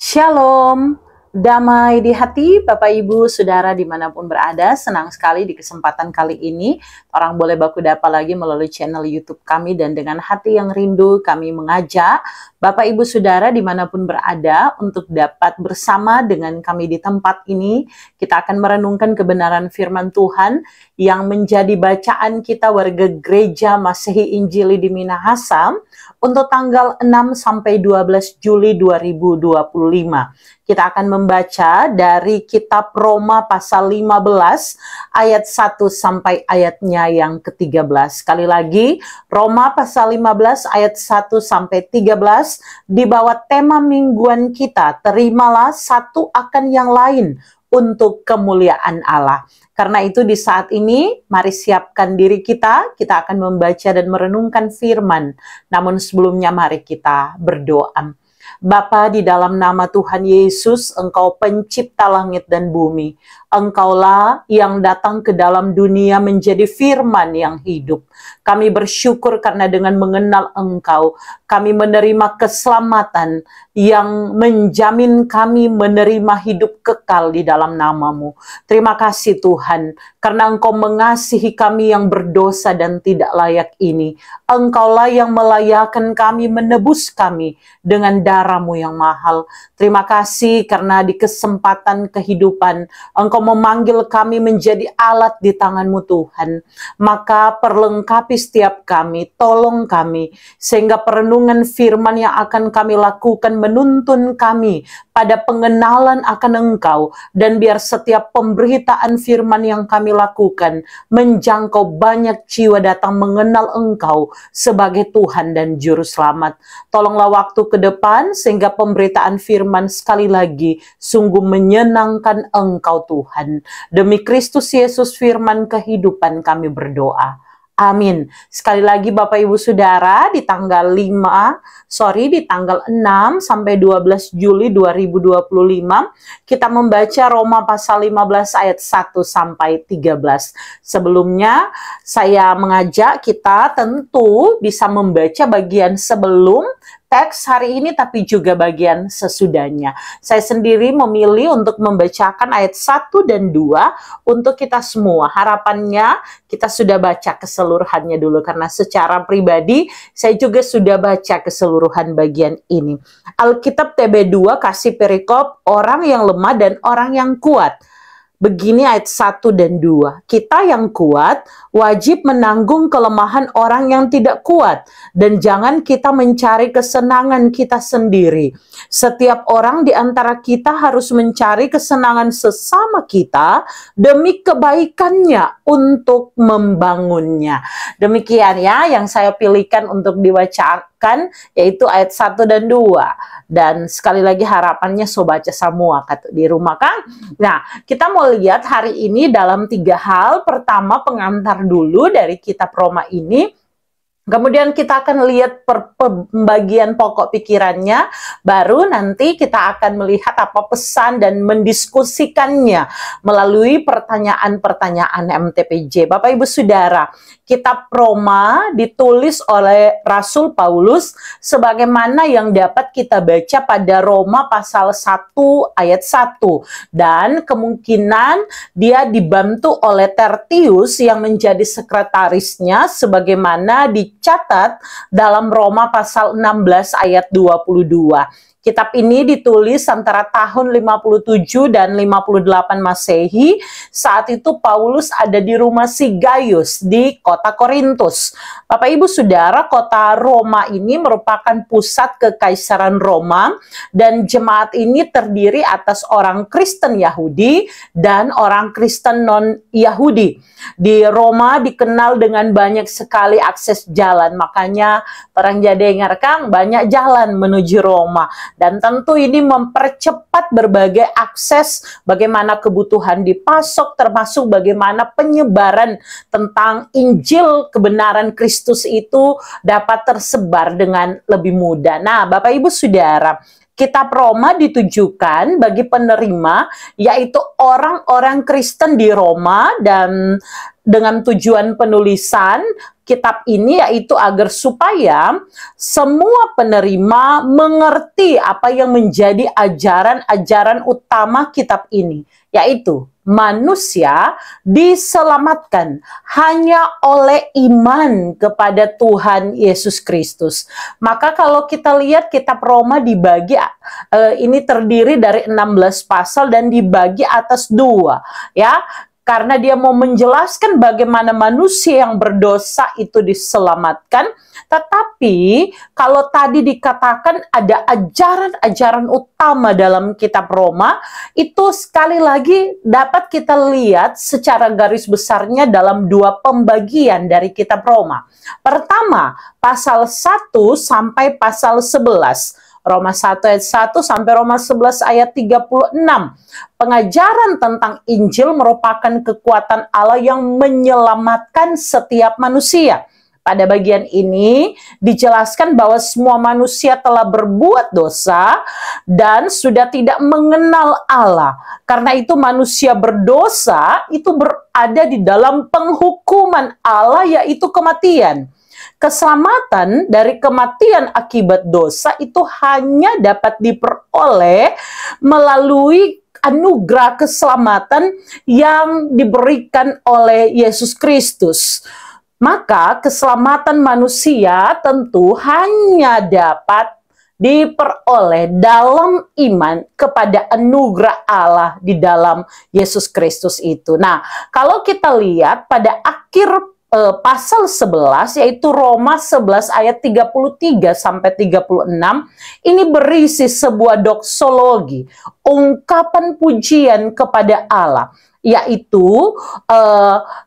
Shalom, damai di hati Bapak Ibu Saudara dimanapun berada. Senang sekali di kesempatan kali ini orang boleh baku dapa lagi melalui channel YouTube kami, dan dengan hati yang rindu kami mengajak Bapak Ibu Saudara dimanapun berada untuk dapat bersama dengan kami di tempat ini. Kita akan merenungkan kebenaran firman Tuhan yang menjadi bacaan kita warga gereja Masehi Injili di Minahasa untuk tanggal 6 sampai 12 Juli 2025. Kita akan membaca dari kitab Roma pasal 15 ayat 1 sampai ayatnya yang ke-13. Sekali lagi, Roma pasal 15 ayat 1 sampai 13 di bawah tema mingguan kita, terimalah satu akan yang lain untuk kemuliaan Allah. Karena itu di saat ini, mari siapkan diri kita akan membaca dan merenungkan firman. Namun sebelumnya mari kita berdoa. Bapa, di dalam nama Tuhan Yesus, Engkau pencipta langit dan bumi. Engkaulah yang datang ke dalam dunia menjadi firman yang hidup. Kami bersyukur karena dengan mengenal Engkau, kami menerima keselamatan yang menjamin kami menerima hidup kekal di dalam nama-Mu. Terima kasih Tuhan, karena Engkau mengasihi kami yang berdosa dan tidak layak ini. Engkaulah yang melayakkan kami, menebus kami dengan darah-Mu yang mahal. Terima kasih karena di kesempatan kehidupan, Engkau memanggil kami menjadi alat di tangan-Mu Tuhan. Maka perlengkapi setiap kami, tolong kami, sehingga perenungan firman yang akan kami lakukan menuntun kami pada pengenalan akan Engkau, dan biar setiap pemberitaan firman yang kami lakukan menjangkau banyak jiwa datang mengenal Engkau sebagai Tuhan dan Juru Selamat. Tolonglah waktu ke depan sehingga pemberitaan firman sekali lagi sungguh menyenangkan Engkau Tuhan. Demi Kristus Yesus firman kehidupan kami berdoa. Amin. Sekali lagi Bapak Ibu Saudara, di tanggal 6 sampai 12 Juli 2025 kita membaca Roma pasal 15 ayat 1 sampai 13. Sebelumnya saya mengajak kita tentu bisa membaca bagian sebelum teks hari ini, tapi juga bagian sesudahnya. Saya sendiri memilih untuk membacakan ayat 1 dan 2 untuk kita semua. Harapannya kita sudah baca keseluruhannya dulu, karena secara pribadi saya juga sudah baca keseluruhan bagian ini. Alkitab TB2 kasih perikop orang yang lemah dan orang yang kuat. Begini ayat 1 dan 2. Kita yang kuat wajib menanggung kelemahan orang yang tidak kuat, dan jangan kita mencari kesenangan kita sendiri. Setiap orang di antara kita harus mencari kesenangan sesama kita demi kebaikannya untuk membangunnya. Demikian ya yang saya pilihkan untuk dibacakan, yaitu ayat 1 dan 2. Dan sekali lagi harapannya so baca semua di rumah kan. Nah, kita mau lihat hari ini dalam 3 hal. Pertama, pengantar dulu dari kitab Roma ini. Kemudian kita akan lihat pembagian pokok pikirannya, baru nanti kita akan melihat apa pesan dan mendiskusikannya melalui pertanyaan-pertanyaan MTPJ. Bapak Ibu Saudara, kitab Roma ditulis oleh Rasul Paulus sebagaimana yang dapat kita baca pada Roma pasal 1 ayat 1. Dan kemungkinan dia dibantu oleh Tertius yang menjadi sekretarisnya, sebagaimana dicatat dalam Roma pasal 16 ayat 22. Kitab ini ditulis antara tahun 57 dan 58 Masehi. Saat itu Paulus ada di rumah si Gaius di kota Korintus. Bapak Ibu Saudara, kota Roma ini merupakan pusat kekaisaran Roma, dan jemaat ini terdiri atas orang Kristen Yahudi dan orang Kristen non-Yahudi. Di Roma dikenal dengan banyak sekali akses jalan, makanya orang jadi ngarkang banyak jalan menuju Roma. Dan tentu ini mempercepat berbagai akses, bagaimana kebutuhan dipasok, termasuk bagaimana penyebaran tentang Injil kebenaran Kristus itu dapat tersebar dengan lebih mudah. Nah, Bapak Ibu Saudara, Kitab Roma ditujukan bagi penerima, yaitu orang-orang Kristen di Roma, dan dengan tujuan penulisan kitab ini yaitu agar supaya semua penerima mengerti apa yang menjadi ajaran-ajaran utama kitab ini, yaitu manusia diselamatkan hanya oleh iman kepada Tuhan Yesus Kristus. Maka kalau kita lihat kitab Roma dibagi, ini terdiri dari 16 pasal dan dibagi atas 2, ya. Karena dia mau menjelaskan bagaimana manusia yang berdosa itu diselamatkan. Tetapi kalau tadi dikatakan ada ajaran-ajaran utama dalam kitab Roma, itu sekali lagi dapat kita lihat secara garis besarnya dalam 2 pembagian dari kitab Roma. Pertama, pasal 1 sampai pasal 11. Roma 1 ayat 1 sampai Roma 11 ayat 36. Pengajaran tentang Injil merupakan kekuatan Allah yang menyelamatkan setiap manusia. Pada bagian ini dijelaskan bahwa semua manusia telah berbuat dosa dan sudah tidak mengenal Allah. Karena itu manusia berdosa itu berada di dalam penghukuman Allah, yaitu kematian. Keselamatan dari kematian akibat dosa itu hanya dapat diperoleh melalui anugerah keselamatan yang diberikan oleh Yesus Kristus. Maka keselamatan manusia tentu hanya dapat diperoleh dalam iman kepada anugerah Allah di dalam Yesus Kristus itu. Nah, kalau kita lihat pada akhir pasal 11, yaitu Roma 11 ayat 33 sampai 36, ini berisi sebuah doksologi, ungkapan pujian kepada Allah, yaitu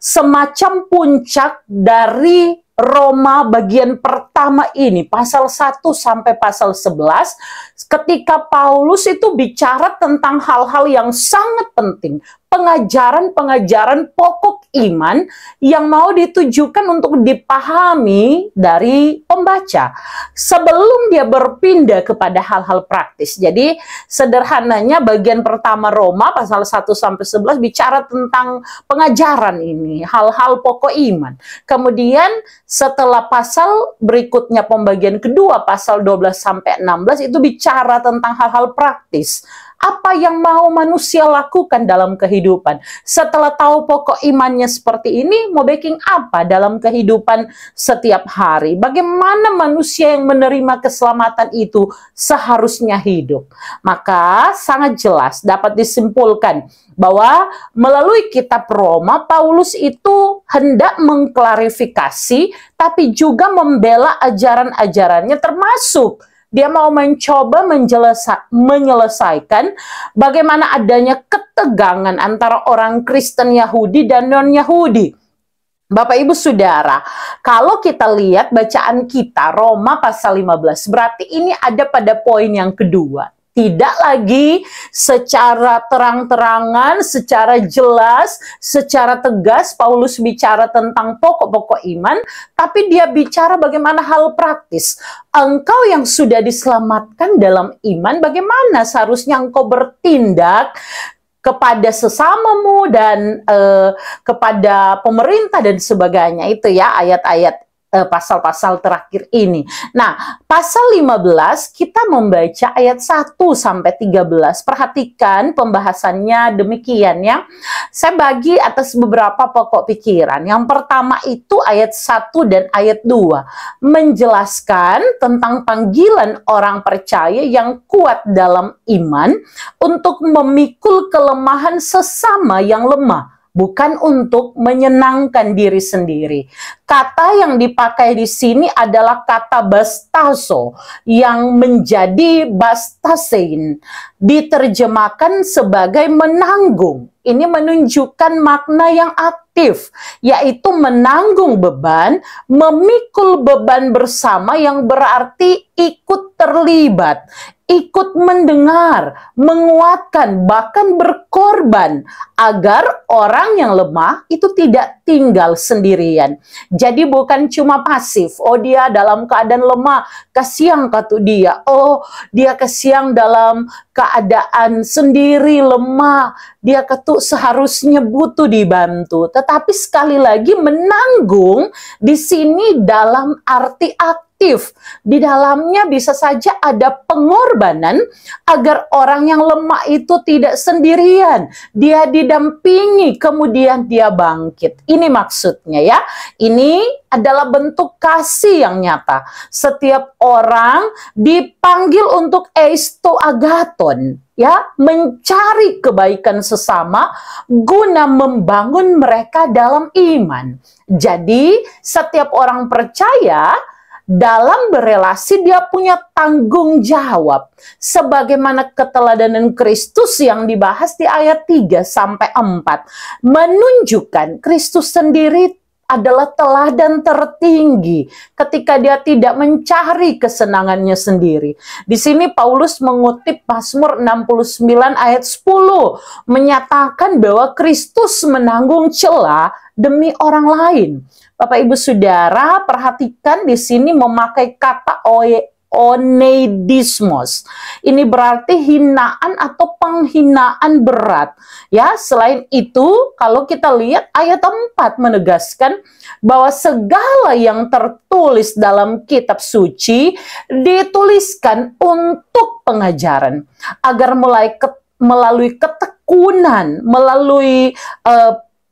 semacam puncak dari Roma bagian pertama ini, pasal 1 sampai pasal 11, ketika Paulus itu bicara tentang hal-hal yang sangat penting, pengajaran-pengajaran pokok iman yang mau ditujukan untuk dipahami dari pembaca sebelum dia berpindah kepada hal-hal praktis. Jadi sederhananya bagian pertama Roma pasal 1 sampai 11 bicara tentang pengajaran ini, hal-hal pokok iman. Kemudian setelah pasal berikutnya pembagian kedua pasal 12 sampai 16 itu bicara tentang hal-hal praktis. Apa yang mau manusia lakukan dalam kehidupan? Setelah tahu pokok imannya seperti ini, mau baking apa dalam kehidupan setiap hari? Bagaimana manusia yang menerima keselamatan itu seharusnya hidup? Maka sangat jelas dapat disimpulkan bahwa melalui kitab Roma, Paulus itu hendak mengklarifikasi, tapi juga membela ajaran-ajarannya, termasuk dia mau mencoba menyelesaikan bagaimana adanya ketegangan antara orang Kristen Yahudi dan non-Yahudi. Bapak Ibu Saudara, kalau kita lihat bacaan kita Roma pasal 15, berarti ini ada pada poin yang kedua. Tidak lagi secara terang-terangan, secara jelas, secara tegas Paulus bicara tentang pokok-pokok iman, tapi dia bicara bagaimana hal praktis. Engkau yang sudah diselamatkan dalam iman, bagaimana seharusnya engkau bertindak kepada sesamamu dan kepada pemerintah dan sebagainya. Itu ya ayat-ayat pasal-pasal terakhir ini. Nah, pasal 15 kita membaca ayat 1 sampai 13. Perhatikan pembahasannya demikian ya. Saya bagi atas beberapa pokok pikiran. Yang pertama itu ayat 1 dan ayat 2 menjelaskan tentang panggilan orang percaya yang kuat dalam iman untuk memikul kelemahan sesama yang lemah, bukan untuk menyenangkan diri sendiri. Kata yang dipakai di sini adalah kata bastaso yang menjadi bastasein, diterjemahkan sebagai menanggung. Ini menunjukkan makna yang aktif, yaitu menanggung beban, memikul beban bersama yang berarti ikut terlibat, ikut mendengar, menguatkan, bahkan berkorban agar orang yang lemah itu tidak tinggal sendirian. Jadi bukan cuma pasif, oh dia dalam keadaan lemah, kasihan katu dia, oh dia kasihan dalam keadaan sendiri lemah, dia ketuk seharusnya butuh dibantu. Tetapi sekali lagi menanggung di sini dalam arti aktif. Di dalamnya bisa saja ada pengorbanan agar orang yang lemah itu tidak sendirian. Dia didampingi, kemudian dia bangkit. Ini maksudnya ya. Ini adalah bentuk kasih yang nyata. Setiap orang dipanggil untuk eisto agaton, ya, mencari kebaikan sesama guna membangun mereka dalam iman. Jadi setiap orang percaya dalam berelasi dia punya tanggung jawab sebagaimana keteladanan Kristus yang dibahas di ayat 3 sampai 4 menunjukkan Kristus sendiri adalah teladan tertinggi ketika dia tidak mencari kesenangannya sendiri. Di sini Paulus mengutip Mazmur 69 ayat 10 menyatakan bahwa Kristus menanggung cela demi orang lain. Bapak Ibu Saudara, perhatikan di sini memakai kata oneidismos. Ini berarti hinaan atau penghinaan berat. Ya, selain itu, kalau kita lihat ayat 4 menegaskan bahwa segala yang tertulis dalam kitab suci dituliskan untuk pengajaran agar melalui ketekunan, melalui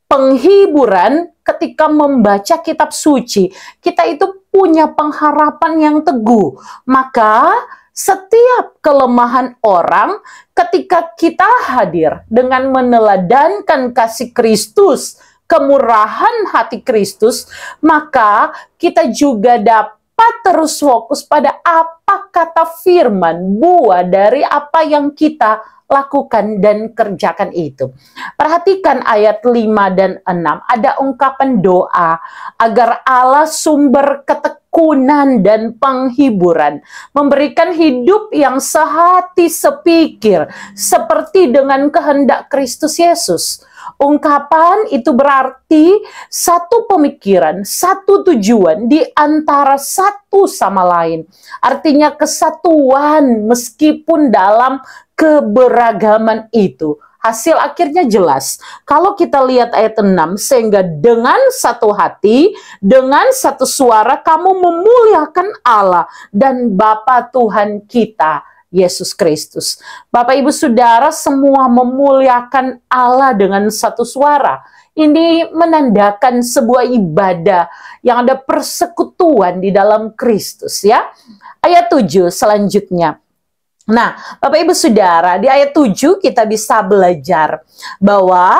penghiburan ketika membaca kitab suci, kita itu punya pengharapan yang teguh. Maka setiap kelemahan orang ketika kita hadir dengan meneladankan kasih Kristus, kemurahan hati Kristus, maka kita juga dapat terus fokus pada apa kata firman, buah dari apa yang kita lakukan dan kerjakan itu. Perhatikan ayat 5 dan 6. Ada ungkapan doa agar Allah sumber ketekunan dan penghiburan memberikan hidup yang sehati sepikir seperti dengan kehendak Kristus Yesus. Ungkapan itu berarti satu pemikiran, satu tujuan di antara satu sama lain. Artinya kesatuan meskipun dalam keberagaman itu. Hasil akhirnya jelas. Kalau kita lihat ayat 6, sehingga dengan satu hati, dengan satu suara kamu memuliakan Allah dan Bapa Tuhan kita, Yesus Kristus. Bapak Ibu Saudara, semua memuliakan Allah dengan satu suara. Ini menandakan sebuah ibadah yang ada persekutuan di dalam Kristus, ya. Ayat 7 selanjutnya. Nah, Bapak Ibu Saudara, di ayat 7 kita bisa belajar bahwa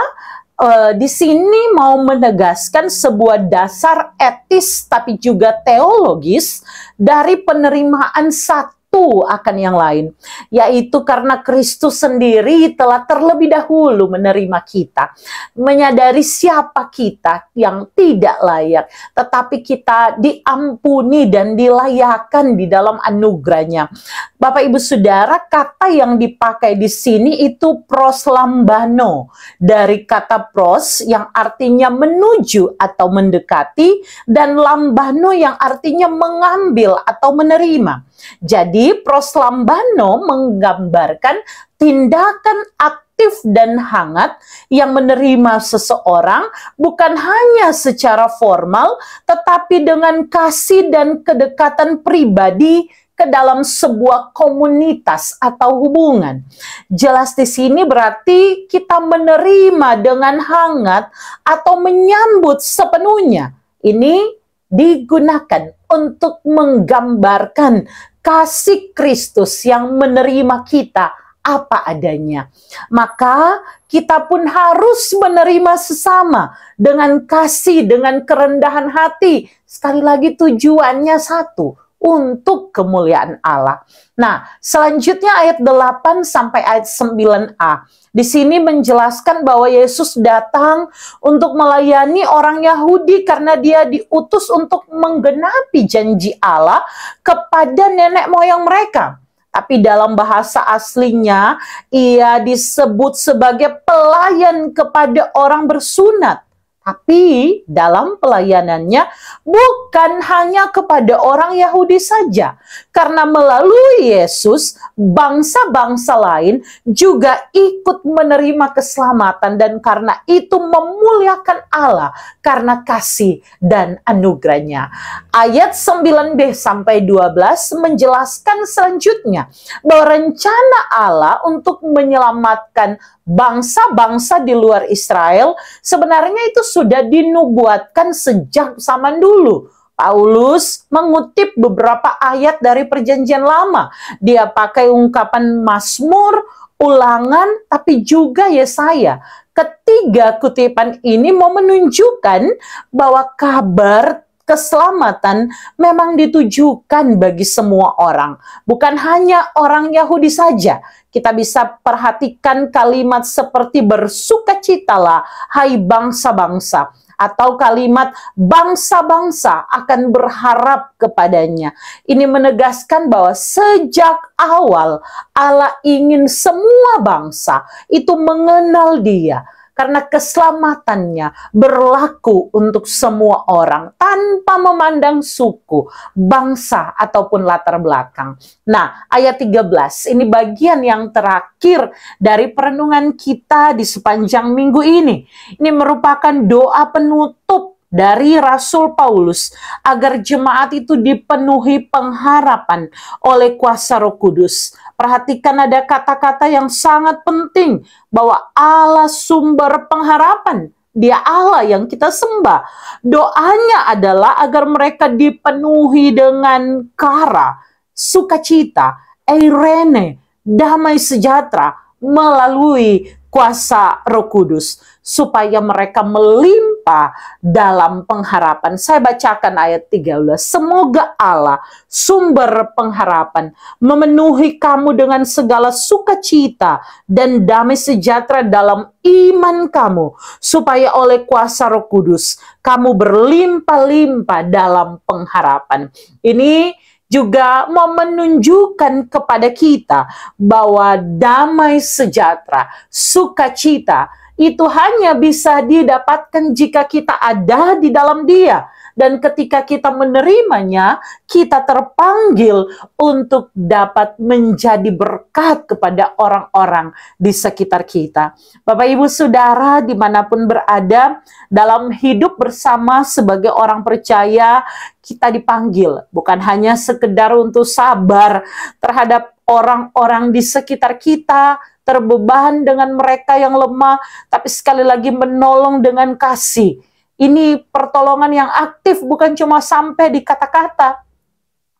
di sini mau menegaskan sebuah dasar etis tapi juga teologis dari penerimaan satu akan yang lain, yaitu karena Kristus sendiri telah terlebih dahulu menerima kita, menyadari siapa kita yang tidak layak, tetapi kita diampuni dan dilayakkan di dalam anugerahnya. Bapak Ibu Saudara, kata yang dipakai di sini itu proslambano, dari kata pros yang artinya menuju atau mendekati, dan lambano yang artinya mengambil atau menerima. Jadi proslambano menggambarkan tindakan aktif dan hangat yang menerima seseorang bukan hanya secara formal, tetapi dengan kasih dan kedekatan pribadi ke dalam sebuah komunitas atau hubungan. Jelas di sini berarti kita menerima dengan hangat atau menyambut sepenuhnya. Ini digunakan untuk menggambarkan kasih Kristus yang menerima kita apa adanya. Maka kita pun harus menerima sesama dengan kasih, dengan kerendahan hati. Sekali lagi tujuannya satu, untuk kemuliaan Allah. Nah, selanjutnya ayat 8 sampai ayat 9a. Di sini menjelaskan bahwa Yesus datang untuk melayani orang Yahudi karena dia diutus untuk menggenapi janji Allah kepada nenek moyang mereka. tapi dalam bahasa aslinya ia disebut sebagai pelayan kepada orang bersunat. Tapi dalam pelayanannya bukan hanya kepada orang Yahudi saja, karena melalui Yesus bangsa-bangsa lain juga ikut menerima keselamatan, dan karena itu memuliakan Allah karena kasih dan anugerahnya. Ayat 9b sampai 12 menjelaskan selanjutnya bahwa rencana Allah untuk menyelamatkan bangsa-bangsa di luar Israel sebenarnya itu sudah dinubuatkan sejak zaman dulu. Paulus mengutip beberapa ayat dari Perjanjian Lama. Dia pakai ungkapan Mazmur, Ulangan, tapi juga Yesaya. Ketiga kutipan ini mau menunjukkan bahwa kabar keselamatan memang ditujukan bagi semua orang, bukan hanya orang Yahudi saja. Kita bisa perhatikan kalimat seperti bersukacitalah hai bangsa-bangsa, atau kalimat bangsa-bangsa akan berharap kepadanya. Ini menegaskan bahwa sejak awal Allah ingin semua bangsa itu mengenal Dia, karena keselamatannya berlaku untuk semua orang tanpa memandang suku, bangsa, ataupun latar belakang. Nah, ayat 13 ini bagian yang terakhir dari perenungan kita di sepanjang minggu ini. Ini merupakan doa penutup dari Rasul Paulus agar jemaat itu dipenuhi pengharapan oleh kuasa Roh Kudus. Perhatikan ada kata-kata yang sangat penting bahwa Allah sumber pengharapan. Dia Allah yang kita sembah. Doanya adalah agar mereka dipenuhi dengan kara, sukacita, eirene, damai sejahtera melalui kuasa Roh Kudus, supaya mereka melimpah dalam pengharapan. Saya bacakan ayat 13. Semoga Allah, sumber pengharapan, memenuhi kamu dengan segala sukacita dan damai sejahtera dalam iman kamu, supaya oleh kuasa Roh Kudus kamu berlimpah-limpah dalam pengharapan. Ini juga mau menunjukkan kepada kita bahwa damai sejahtera, sukacita itu hanya bisa didapatkan jika kita ada di dalam Dia. Dan ketika kita menerimanya, kita terpanggil untuk dapat menjadi berkat kepada orang-orang di sekitar kita. Bapak, Ibu, Saudara, dimanapun berada, dalam hidup bersama sebagai orang percaya, kita dipanggil bukan hanya sekedar untuk sabar terhadap orang-orang di sekitar kita, terbeban dengan mereka yang lemah, tapi sekali lagi menolong dengan kasih. Ini pertolongan yang aktif, bukan cuma sampai di kata-kata.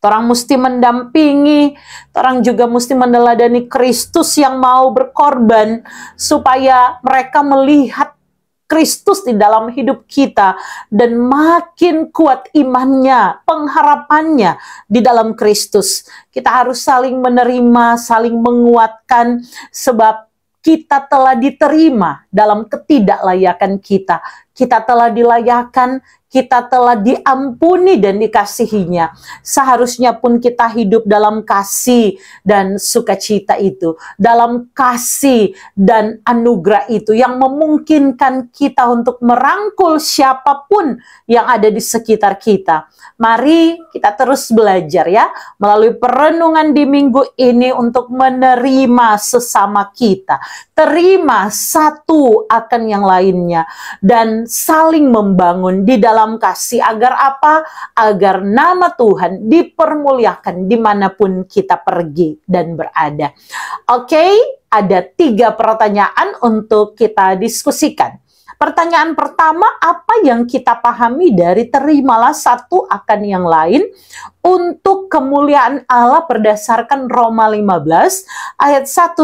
Orang mesti mendampingi, orang juga mesti meneladani Kristus yang mau berkorban, supaya mereka melihat Kristus di dalam hidup kita, dan makin kuat imannya, pengharapannya di dalam Kristus. Kita harus saling menerima, saling menguatkan, sebab kita telah diterima dalam ketidaklayakan kita. Kita telah dilayakkan, kita telah diampuni dan dikasihinya. Seharusnya pun kita hidup dalam kasih dan sukacita itu, dalam kasih dan anugerah itu yang memungkinkan kita untuk merangkul siapapun yang ada di sekitar kita. Mari kita terus belajar ya, melalui perenungan di minggu ini untuk menerima sesama kita, terima satu akan yang lainnya, dan saling membangun di dalam kasih. Agar apa? Agar nama Tuhan dipermuliakan dimanapun kita pergi dan berada. Oke, ada 3 pertanyaan untuk kita diskusikan. Pertanyaan pertama, apa yang kita pahami dari terimalah satu akan yang lain untuk kemuliaan Allah berdasarkan Roma 15 ayat 1-13.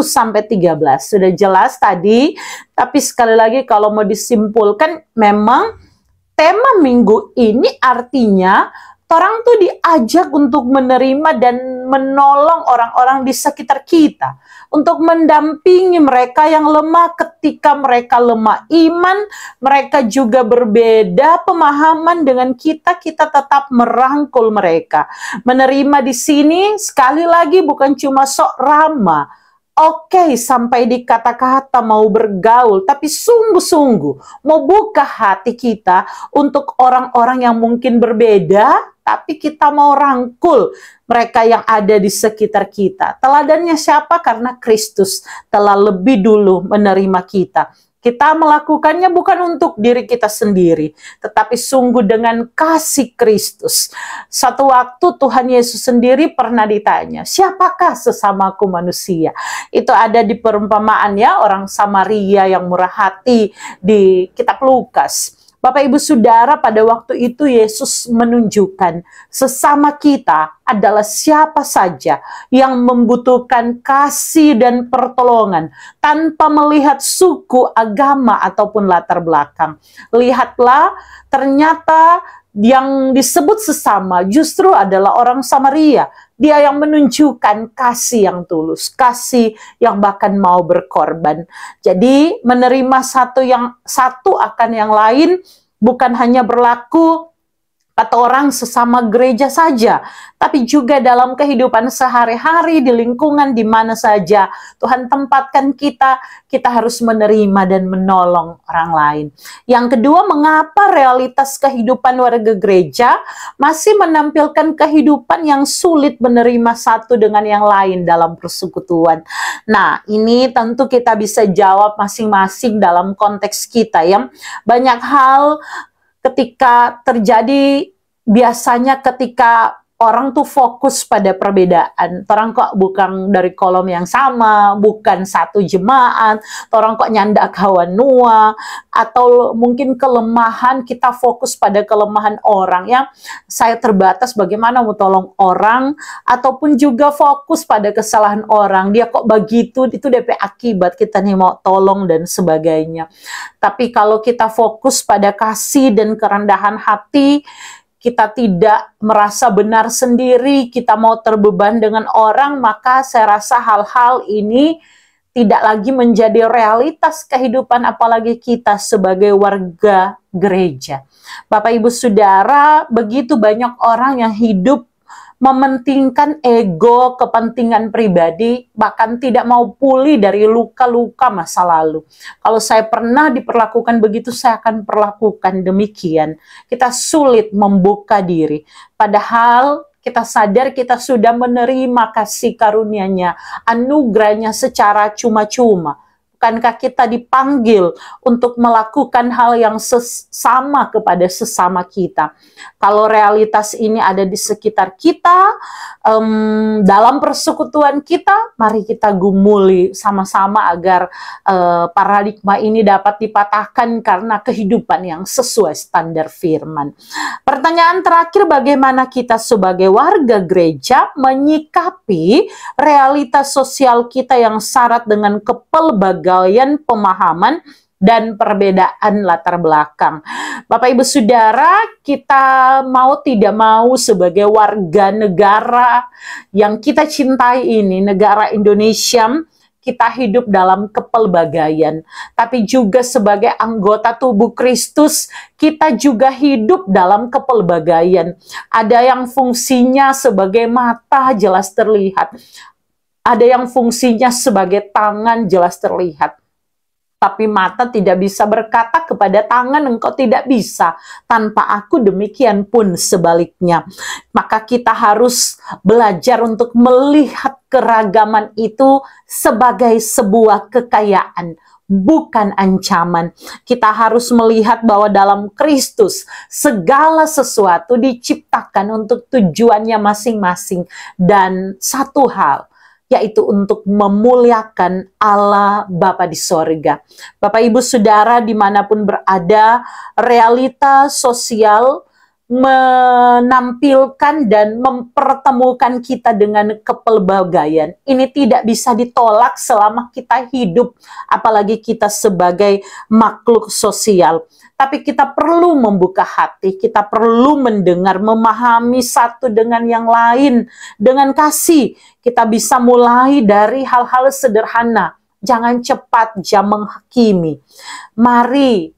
Sudah jelas tadi, tapi sekali lagi kalau mau disimpulkan, memang tema minggu ini artinya orang tuh diajak untuk menerima dan dan menolong orang-orang di sekitar kita, untuk mendampingi mereka yang lemah ketika mereka lemah iman, mereka juga berbeda pemahaman dengan kita, kita tetap merangkul mereka. Menerima di sini sekali lagi bukan cuma sok ramah, oke, sampai di kata-kata mau bergaul, tapi sungguh-sungguh mau buka hati kita untuk orang-orang yang mungkin berbeda, tapi kita mau rangkul mereka yang ada di sekitar kita. Teladannya siapa? Karena Kristus telah lebih dulu menerima kita. Kita melakukannya bukan untuk diri kita sendiri, tetapi sungguh dengan kasih Kristus. Satu waktu Tuhan Yesus sendiri pernah ditanya, siapakah sesamaku manusia? Itu ada di perumpamaan ya, orang Samaria yang murah hati di kitab Lukas. Bapak Ibu Saudara, pada waktu itu Yesus menunjukkan sesama kita adalah siapa saja yang membutuhkan kasih dan pertolongan tanpa melihat suku, agama, ataupun latar belakang. Lihatlah, ternyata yang disebut sesama justru adalah orang Samaria. Dia yang menunjukkan kasih yang tulus, kasih yang bahkan mau berkorban. Jadi menerima satu akan yang lain bukan hanya berlaku kata orang sesama gereja saja, tapi juga dalam kehidupan sehari-hari, di lingkungan di mana saja Tuhan tempatkan kita, kita harus menerima dan menolong orang lain. Yang kedua, mengapa realitas kehidupan warga gereja masih menampilkan kehidupan yang sulit menerima satu dengan yang lain dalam persekutuan? Nah, ini tentu kita bisa jawab masing-masing dalam konteks kita ya. Banyak hal ketika terjadi, biasanya ketika orang tuh fokus pada perbedaan. Orang kok bukan dari kolom yang sama, bukan satu jemaat, orang kok nyanda kawan nua, atau mungkin kelemahan, kita fokus pada kelemahan orang ya. Saya terbatas bagaimana mau tolong orang, ataupun juga fokus pada kesalahan orang. Dia kok begitu, itu DP akibat kita nih mau tolong dan sebagainya. Tapi kalau kita fokus pada kasih dan kerendahan hati, kita tidak merasa benar sendiri, kita mau terbeban dengan orang, maka saya rasa hal-hal ini tidak lagi menjadi realitas kehidupan, apalagi kita sebagai warga gereja. Bapak Ibu Saudara, begitu banyak orang yang hidup mementingkan ego, kepentingan pribadi, bahkan tidak mau pulih dari luka-luka masa lalu. Kalau saya pernah diperlakukan begitu, saya akan perlakukan demikian. Kita sulit membuka diri. Padahal kita sadar kita sudah menerima kasih karunia-Nya, anugerahnya secara cuma-cuma. Bukankah kita dipanggil untuk melakukan hal yang sama kepada sesama kita? Kalau realitas ini ada di sekitar kita, dalam persekutuan kita, mari kita gumuli sama-sama agar paradigma ini dapat dipatahkan karena kehidupan yang sesuai standar firman. Pertanyaan terakhir, bagaimana kita sebagai warga gereja menyikapi realitas sosial kita yang syarat dengan kepelbagaian pemahaman dan perbedaan latar belakang. Bapak Ibu Saudara, kita mau tidak mau sebagai warga negara yang kita cintai ini, negara Indonesia, kita hidup dalam kepelbagaian. Tapi juga sebagai anggota tubuh Kristus, kita juga hidup dalam kepelbagaian. Ada yang fungsinya sebagai mata jelas terlihat. Ada yang fungsinya sebagai tangan jelas terlihat. Tapi mata tidak bisa berkata kepada tangan, engkau tidak bisa. Tanpa aku demikian pun sebaliknya. Maka kita harus belajar untuk melihat keragaman itu sebagai sebuah kekayaan, bukan ancaman. Kita harus melihat bahwa dalam Kristus segala sesuatu diciptakan untuk tujuannya masing-masing. Dan satu hal, yaitu untuk memuliakan Allah Bapa di sorga. Bapak Ibu Saudara dimanapun berada, realitas sosial menampilkan dan mempertemukan kita dengan kepelbagaian. Ini tidak bisa ditolak selama kita hidup, apalagi kita sebagai makhluk sosial. Tapi kita perlu membuka hati, kita perlu mendengar, memahami satu dengan yang lain. Dengan kasih, kita bisa mulai dari hal-hal sederhana. Jangan cepat jam menghakimi. Mari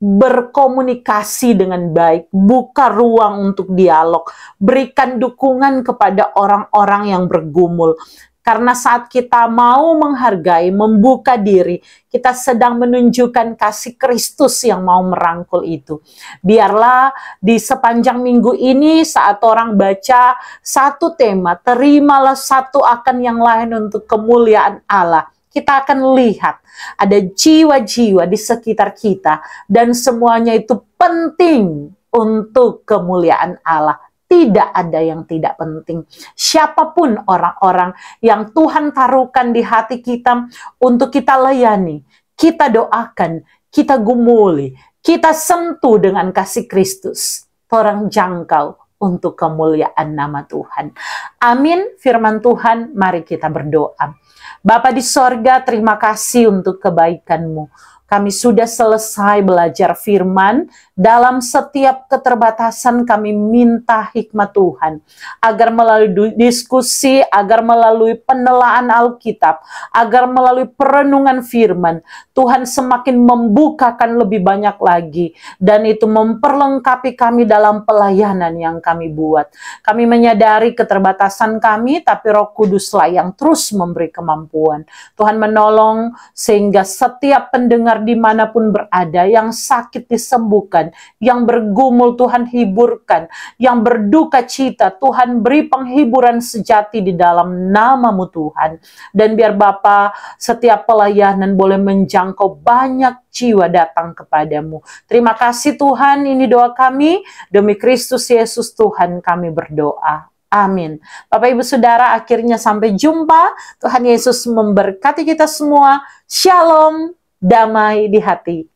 berkomunikasi dengan baik, buka ruang untuk dialog, berikan dukungan kepada orang-orang yang bergumul. Karena saat kita mau menghargai, membuka diri, kita sedang menunjukkan kasih Kristus yang mau merangkul itu. Biarlah di sepanjang minggu ini saat orang baca satu tema, terimalah satu akan yang lain untuk kemuliaan Allah. Kita akan lihat ada jiwa-jiwa di sekitar kita dan semuanya itu penting untuk kemuliaan Allah. Tidak ada yang tidak penting. Siapapun orang-orang yang Tuhan taruhkan di hati kita untuk kita layani, kita doakan, kita gumuli, kita sentuh dengan kasih Kristus. Orang jangkau untuk kemuliaan nama Tuhan. Amin. Firman Tuhan, mari kita berdoa. Bapa di sorga, terima kasih untuk kebaikan-Mu. Kami sudah selesai belajar firman. Dalam setiap keterbatasan kami minta hikmat Tuhan. Agar melalui diskusi, agar melalui penelaahan Alkitab, agar melalui perenungan firman, Tuhan semakin membukakan lebih banyak lagi. Dan itu memperlengkapi kami dalam pelayanan yang kami buat. Kami menyadari keterbatasan kami, tapi Roh Kuduslah yang terus memberi kemampuan. Tuhan menolong sehingga setiap pendengar dimanapun berada, yang sakit disembuhkan, yang bergumul Tuhan hiburkan, yang berduka cita Tuhan beri penghiburan sejati di dalam nama-Mu Tuhan. Dan biar Bapa setiap pelayanan boleh menjangkau banyak jiwa datang kepadamu. Terima kasih Tuhan, ini doa kami, demi Kristus Yesus Tuhan kami berdoa. Amin. Bapak Ibu Saudara, akhirnya sampai jumpa. Tuhan Yesus memberkati kita semua. Shalom, damai di hati.